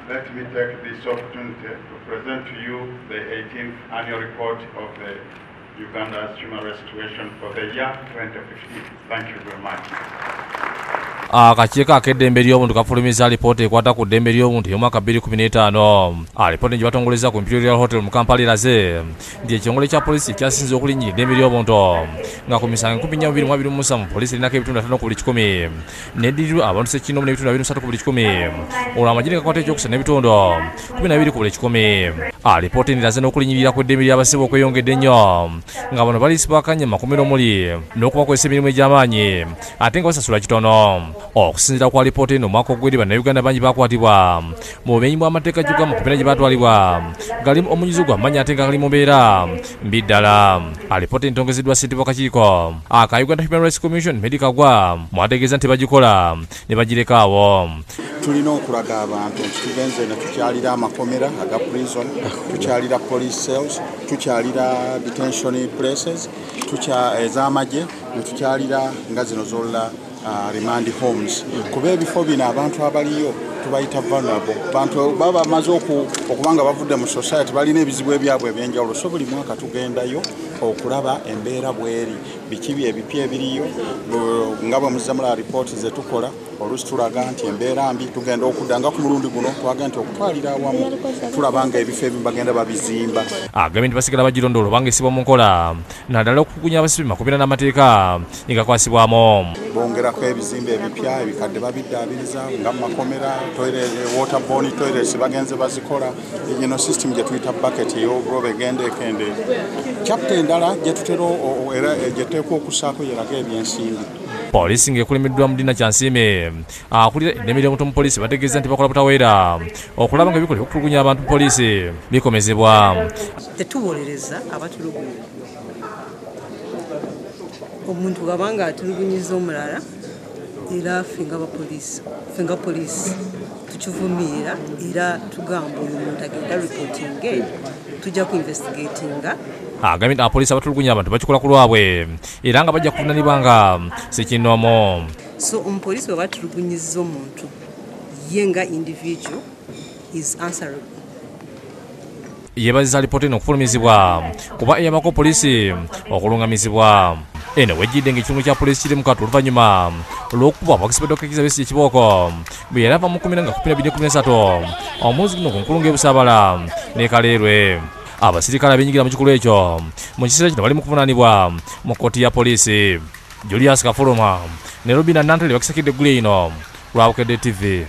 let me take this opportunity to present to you the 18th annual report of the Uganda's human rights situation for the year 2015. Thank you very much. Akakiiko ak'eddembe ly'obuntu kafulumizza alipoota ekwata ku ddembe ly'obuntu y'omwaka 2015. Alipoota gye batongolezza ku Imperial Hotel mu Kampala eraze nti ekitongole kya poliisi kyasinze okulinnyira eddembe ly'obuntu nga ku misango 427 poliisi erinako ebitundu 5 ku buli 100 n'eddirirwa abantu ssekinomu n'ebitundu 23 ku buli 100 olwo amagye ne gakwata ekyokusatu n'ebitundu 12 ku buli 100. Alipoota eraze n'okulinnyirira kw'eddembe ly'abasibe okweyongedde nnyo nga bano baliisibwakanya makomero omuli n'okubakozesa emirimu egy'amaanyi ate nga basasula kitono. Okusinziira ku alipoota eno omwaka ogwedde bannayuganda bangi bakwatibwa mu bumenyi bw'amateeka gyokka mu kubeera gye batwalibwa galimu omunyuzi gwa manyi ate nga gali mu mbeera mbi ddala. Alipoota entongezeddwa ssentebe w'akakiiko aka Uganda Human Rights Commission Medical gwa mwategeeza nti bagikola ne bagireka awo. Tulina okulaga abantu tugenze ne tukyalira amakomera aga prison, tukyalira police cells, tukyalira detention places, ez'amagye ne tukyalira nga zino zolla remand homes. Kuba ebifo bino abantu abaliyo tubayita vulnerable. Abantu baba bamaze okubanga bavudde mu society balina ebizibu ebyabwe ebyenjawulo, so buli mwaka tugendayo okulaba embeera bweri bikibi ebipya ebiriyo nga bwe muzza mula ripooti ze tukola oluusi tulaga nti embeera mbi tugenda okudanga ku mulundi guno twaga nti okutwalira awamu tulabanga ebifo ebimu bagenda babizimba. Agambye nti basigala bagirondoola obanga esibwa mu nkola naddala okukugunya abasibe makumira n'amateeka egakwasibwamu. Bongerako ebizimbe ebipya ebikadde babiddaabiriza nga makomera waterborne toilets bagenze bazikola eno system gye tuyita bucket ey'obuloba egenda ekende. Chapter endala gye tutera era gye teekwa okussaako yeraga ebyensimbi. Poliisi ng'ekulembeddwa mu Dina Kyansiime akulira eddembe ly'obuntu mu poliisi bategeeza nti bakola butaweera okulaba nga ebikolwa by'okutulugunya abantu mu poliisi bikomezebwa. Tetuwolereza abatulugunya. Omuntu bw'abanga atulugunyiza omulala era ffe nga poliisi tukivumiira era tugamba oyo omuntu agenda reporting tujja ku investigatinga. Agambye nti abapoliisi abatulugunya abantu bakikola ku lwabwe era nga bajja kuvunaanibwa nga ssekinomo. So omupoliisi bwe batulugunyiza omuntu ye nga individual is answerable. Yeebazizza alipoota eno okufulumizibwa kuba eyambako poliisi okulungamizibwa. Eno wejjidde ng'ekitongole kya poliisi kiri mu kattu oluvannyuma olw'okuba abakisibwa Dr. Besigye ekibooko bwe yali ava mu 2013 omwezi guno ku nkulungo y'Obusaabala ne Kaleerwe. Abasirikale abeenyigira mu kikolwa ekyo mu kiseera kino bali mu kuvunaanibwa mu kkooti ya poliisi. Julius Kafuluma ne Robina Nantale bakisakidde eggulu eno lwa Bukedde TV.